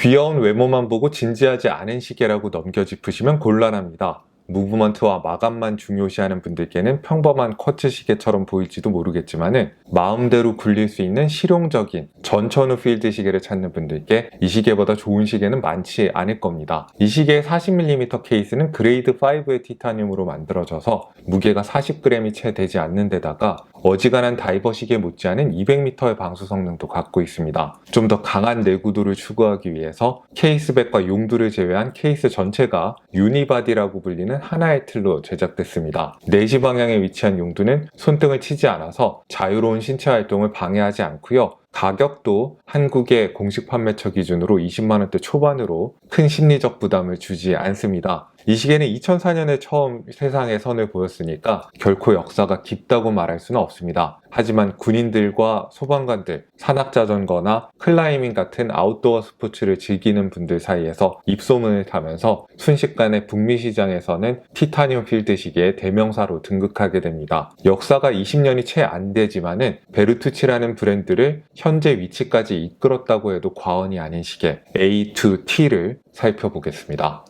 귀여운 외모만 보고 진지하지 않은 시계라고 넘겨짚으시면 곤란합니다. 무브먼트와 마감만 중요시하는 분들께는 평범한 쿼츠 시계처럼 보일지도 모르겠지만은 마음대로 굴릴 수 있는 실용적인 전천후 필드 시계를 찾는 분들께 이 시계보다 좋은 시계는 많지 않을 겁니다. 이 시계의 40mm 케이스는 그레이드 5의 티타늄으로 만들어져서 무게가 40g이 채 되지 않는 데다가 어지간한 다이버 시계 못지않은 200m의 방수 성능도 갖고 있습니다. 좀 더 강한 내구도를 추구하기 위해서 케이스백과 용두를 제외한 케이스 전체가 유니바디라고 불리는 하나의 틀로 제작됐습니다. 4시 방향에 위치한 용두는 손등을 치지 않아서 자유로운 신체 활동을 방해하지 않고요. 가격도 한국의 공식 판매처 기준으로 20만원대 초반으로 큰 심리적 부담을 주지 않습니다. 이 시계는 2004년에 처음 세상에 선을 보였으니까 결코 역사가 깊다고 말할 수는 없습니다. 하지만 군인들과 소방관들, 산악자전거나 클라이밍 같은 아웃도어 스포츠를 즐기는 분들 사이에서 입소문을 타면서 순식간에 북미 시장에서는 티타늄 필드 시계의 대명사로 등극하게 됩니다. 역사가 20년이 채 안 되지만은 베르투치라는 브랜드를 현재 위치까지 이끌었다고 해도 과언이 아닌 시계 A2T를 살펴보겠습니다.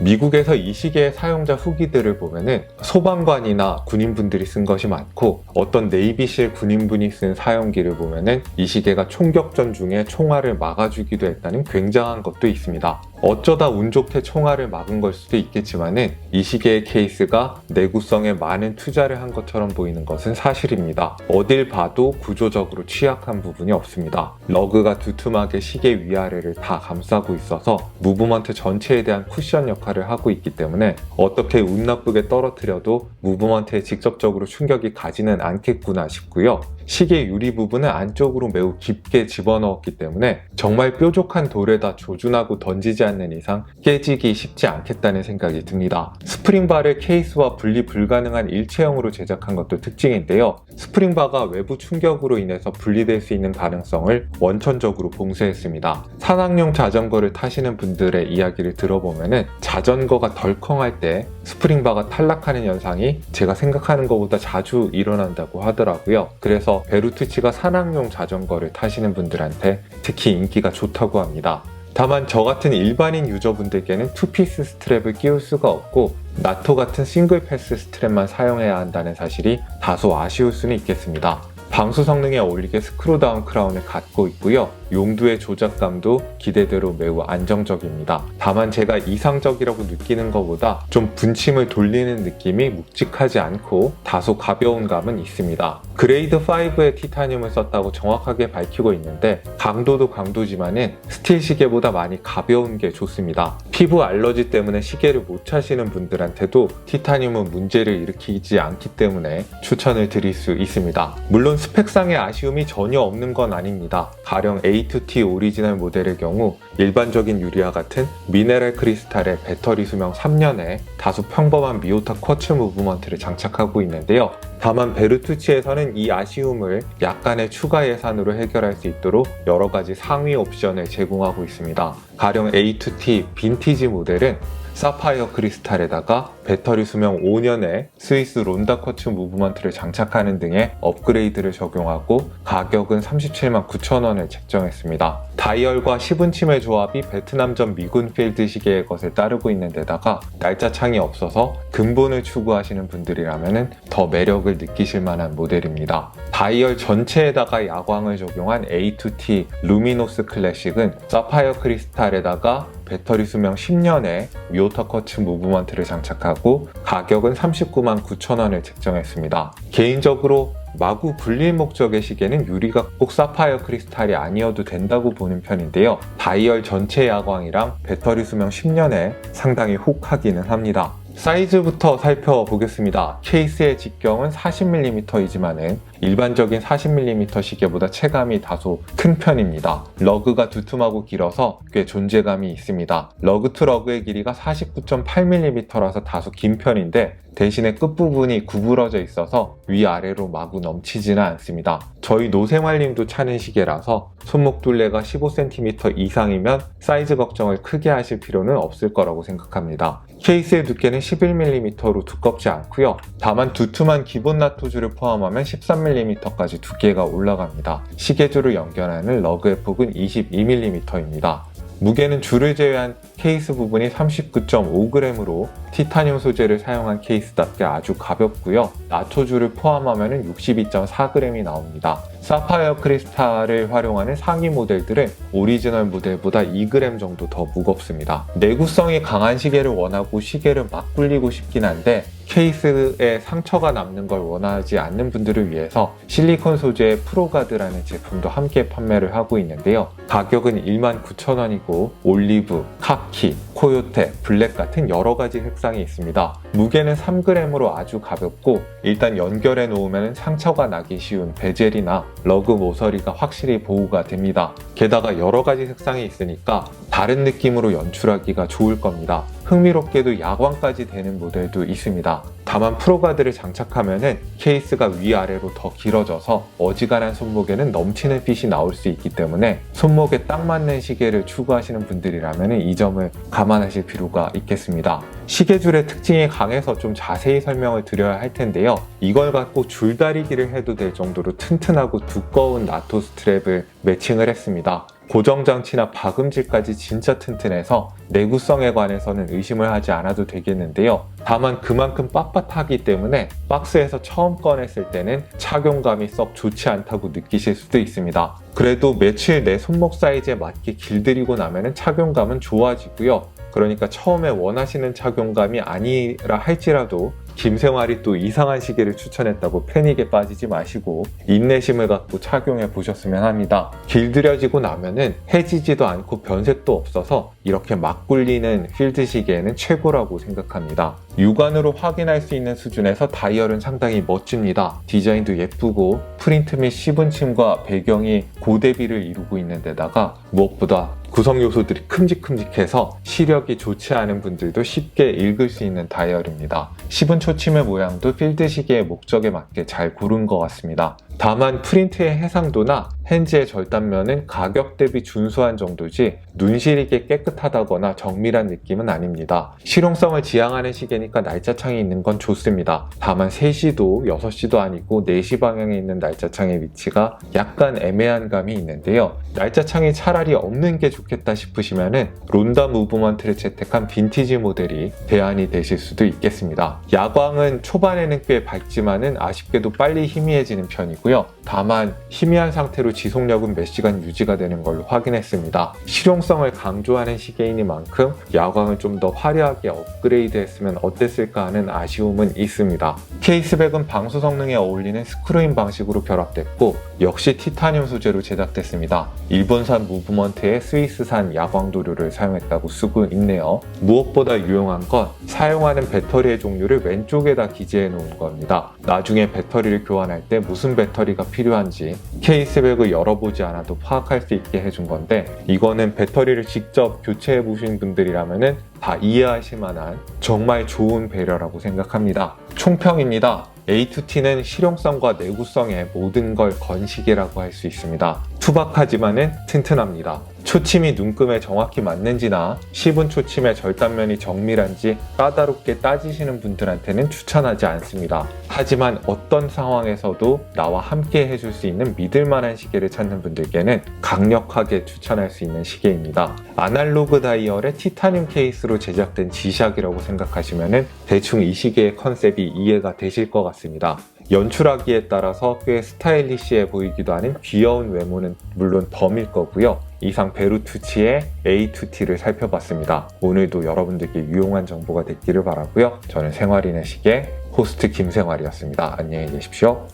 미국에서 이 시계의 사용자 후기들을 보면은 소방관이나 군인분들이 쓴 것이 많고 어떤 네이비실 군인분이 쓴 사용기를 보면은 이 시계가 총격전 중에 총알을 막아주기도 했다는 굉장한 것도 있습니다. 어쩌다 운 좋게 총알을 막은 걸 수도 있겠지만은 이 시계의 케이스가 내구성에 많은 투자를 한 것처럼 보이는 것은 사실입니다. 어딜 봐도 구조적으로 취약한 부분이 없습니다. 러그가 두툼하게 시계 위아래를 다 감싸고 있어서 무브먼트 전체에 대한 쿠션 역할을 하고 있기 때문에 어떻게 운 나쁘게 떨어뜨려도 무브먼트에 직접적으로 충격이 가지는 않겠구나 싶고요. 시계 유리 부분은 안쪽으로 매우 깊게 집어넣었기 때문에 정말 뾰족한 돌에다 조준하고 던지지 않는 이상 깨지기 쉽지 않겠다는 생각이 듭니다. 스프링바를 케이스와 분리 불가능한 일체형으로 제작한 것도 특징인데요. 스프링바가 외부 충격으로 인해서 분리될 수 있는 가능성을 원천적으로 봉쇄했습니다. 산악용 자전거를 타시는 분들의 이야기를 들어보면은 자전거가 덜컹할 때 스프링바가 탈락하는 현상이 제가 생각하는 것보다 자주 일어난다고 하더라고요. 그래서 베르투치가 산악용 자전거를 타시는 분들한테 특히 인기가 좋다고 합니다. 다만 저 같은 일반인 유저분들께는 투피스 스트랩을 끼울 수가 없고 나토 같은 싱글 패스 스트랩만 사용해야 한다는 사실이 다소 아쉬울 수는 있겠습니다. 방수 성능에 어울리게 스크루다운 크라운을 갖고 있고요. 용두의 조작감도 기대대로 매우 안정적입니다. 다만 제가 이상적이라고 느끼는 것보다 좀 분침을 돌리는 느낌이 묵직하지 않고 다소 가벼운 감은 있습니다. 그레이드 5의 티타늄을 썼다고 정확하게 밝히고 있는데 강도도 강도지만은 스틸 시계보다 많이 가벼운 게 좋습니다. 피부 알러지 때문에 시계를 못 차시는 분들한테도 티타늄은 문제를 일으키지 않기 때문에 추천을 드릴 수 있습니다. 물론 스펙상의 아쉬움이 전혀 없는 건 아닙니다. 가령 A2T 오리지널 모델의 경우 일반적인 유리와 같은 미네랄 크리스탈의 배터리 수명 3년에 다소 평범한 미오타 쿼츠 무브먼트를 장착하고 있는데요. 다만 베르투치에서는 이 아쉬움을 약간의 추가 예산으로 해결할 수 있도록 여러 가지 상위 옵션을 제공하고 있습니다. 가령 A2T 빈티지 모델은 사파이어 크리스탈에다가 배터리 수명 5년에 스위스 론다 쿼츠 무브먼트를 장착하는 등의 업그레이드를 적용하고 가격은 37만 9천원을 책정했습니다. 다이얼과 10운침의 조합이 베트남전 미군 필드 시계의 것을 따르고 있는 데다가 날짜창이 없어서 근본을 추구하시는 분들이라면 더 매력을 느끼실 만한 모델입니다. 다이얼 전체에다가 야광을 적용한 A2T 루미노스 클래식은 사파이어 크리스탈에다가 배터리 수명 10년에 미오타 쿼츠 무브먼트를 장착하고 가격은 39만 9천원을 책정했습니다. 개인적으로 마구 굴릴 목적의 시계는 유리가 꼭 사파이어 크리스탈이 아니어도 된다고 보는 편인데요. 다이얼 전체 야광이랑 배터리 수명 10년에 상당히 혹하기는 합니다. 사이즈부터 살펴보겠습니다. 케이스의 직경은 40mm이지만은 일반적인 40mm 시계보다 체감이 다소 큰 편입니다. 러그가 두툼하고 길어서 꽤 존재감이 있습니다. 러그 투 러그의 길이가 49.8mm라서 다소 긴 편인데 대신에 끝부분이 구부러져 있어서 위아래로 마구 넘치지는 않습니다. 저희 노생활님도 차는 시계라서 손목 둘레가 15cm 이상이면 사이즈 걱정을 크게 하실 필요는 없을 거라고 생각합니다. 케이스의 두께는 11mm로 두껍지 않고요. 다만 두툼한 기본 나토줄을 포함하면 13mm까지 두께가 올라갑니다. 시계줄을 연결하는 러그의 폭은 22mm입니다. 무게는 줄을 제외한 케이스 부분이 39.5g으로 티타늄 소재를 사용한 케이스답게 아주 가볍고요. 나토줄을 포함하면 62.4g이 나옵니다. 사파이어 크리스탈을 활용하는 상위 모델들은 오리지널 모델보다 2g 정도 더 무겁습니다. 내구성이 강한 시계를 원하고 시계를 막 굴리고 싶긴 한데 케이스에 상처가 남는 걸 원하지 않는 분들을 위해서 실리콘 소재의 프로가드라는 제품도 함께 판매를 하고 있는데요. 가격은 19,000원이고 올리브, 카키, 코요테, 블랙 같은 여러 가지 색상이 있습니다. 무게는 3g으로 아주 가볍고 일단 연결해 놓으면 상처가 나기 쉬운 베젤이나 러그 모서리가 확실히 보호가 됩니다. 게다가 여러 가지 색상이 있으니까 다른 느낌으로 연출하기가 좋을 겁니다. 흥미롭게도 야광까지 되는 모델도 있습니다. 다만 프로가드를 장착하면 케이스가 위아래로 더 길어져서 어지간한 손목에는 넘치는 핏이 나올 수 있기 때문에 손목에 딱 맞는 시계를 추구하시는 분들이라면 이 점을 감안하실 필요가 있겠습니다. 시계줄의 특징이 강해서 좀 자세히 설명을 드려야 할 텐데요. 이걸 갖고 줄다리기를 해도 될 정도로 튼튼하고 두꺼운 나토 스트랩을 매칭을 했습니다. 고정장치나 박음질까지 진짜 튼튼해서 내구성에 관해서는 의심을 하지 않아도 되겠는데요. 다만 그만큼 빳빳하기 때문에 박스에서 처음 꺼냈을 때는 착용감이 썩 좋지 않다고 느끼실 수도 있습니다. 그래도 며칠 내 손목 사이즈에 맞게 길들이고 나면 착용감은 좋아지고요. 그러니까 처음에 원하시는 착용감이 아니라 할지라도 김생활이 또 이상한 시계를 추천했다고 패닉에 빠지지 마시고 인내심을 갖고 착용해 보셨으면 합니다. 길들여지고 나면은 해지지도 않고 변색도 없어서 이렇게 막 굴리는 필드 시계에는 최고라고 생각합니다. 육안으로 확인할 수 있는 수준에서 다이얼은 상당히 멋집니다. 디자인도 예쁘고 프린트 및 시분침과 배경이 고대비를 이루고 있는 데다가 무엇보다 구성 요소들이 큼직큼직해서 시력이 좋지 않은 분들도 쉽게 읽을 수 있는 다이얼입니다. 시분 초침의 모양도 필드 시계의 목적에 맞게 잘 고른 것 같습니다. 다만 프린트의 해상도나 핸즈의 절단면은 가격 대비 준수한 정도지 눈시리게 깨끗하다거나 정밀한 느낌은 아닙니다. 실용성을 지향하는 시계니까 날짜창이 있는 건 좋습니다. 다만 3시도 6시도 아니고 4시 방향에 있는 날짜창의 위치가 약간 애매한 감이 있는데요. 날짜창이 차라리 없는 게 좋겠다 싶으시면은 론다 무브먼트를 채택한 빈티지 모델이 대안이 되실 수도 있겠습니다. 야광은 초반에는 꽤 밝지만은 아쉽게도 빨리 희미해지는 편이고요. 다만 희미한 상태로 지속력은 몇 시간 유지가 되는 걸로 확인했습니다. 실용성을 강조하는 시계이니만큼 야광을 좀 더 화려하게 업그레이드 했으면 어땠을까 하는 아쉬움은 있습니다. 케이스백은 방수 성능에 어울리는 스크루인 방식으로 결합됐고 역시 티타늄 소재로 제작됐습니다. 일본산 무브먼트에 스위스산 야광 도료를 사용했다고 쓰고 있네요. 무엇보다 유용한 건 사용하는 배터리의 종류를 왼쪽에다 기재해 놓은 겁니다. 나중에 배터리를 교환할 때 무슨 배터리가 필요한지 케이스백을 열어보지 않아도 파악할 수 있게 해준 건데 이거는 배터리를 직접 교체해 보신 분들이라면 다 이해하실 만한 정말 좋은 배려라고 생각합니다. 총평입니다. A2T는 실용성과 내구성의 모든 걸 건 시계라고 할 수 있습니다. 투박하지만은 튼튼합니다. 초침이 눈금에 정확히 맞는지나 시분 초침의 절단면이 정밀한지 까다롭게 따지시는 분들한테는 추천하지 않습니다. 하지만 어떤 상황에서도 나와 함께 해줄 수 있는 믿을만한 시계를 찾는 분들께는 강력하게 추천할 수 있는 시계입니다. 아날로그 다이얼의 티타늄 케이스로 제작된 G샥이라고 생각하시면 대충 이 시계의 컨셉이 이해가 되실 것 같습니다. 연출하기에 따라서 꽤 스타일리시해 보이기도 하는 귀여운 외모는 물론 덤일 거고요. 이상 베루투치의 A2T를 살펴봤습니다. 오늘도 여러분들께 유용한 정보가 됐기를 바라고요. 저는 생활인의 시계 호스트 김생활이었습니다. 안녕히 계십시오.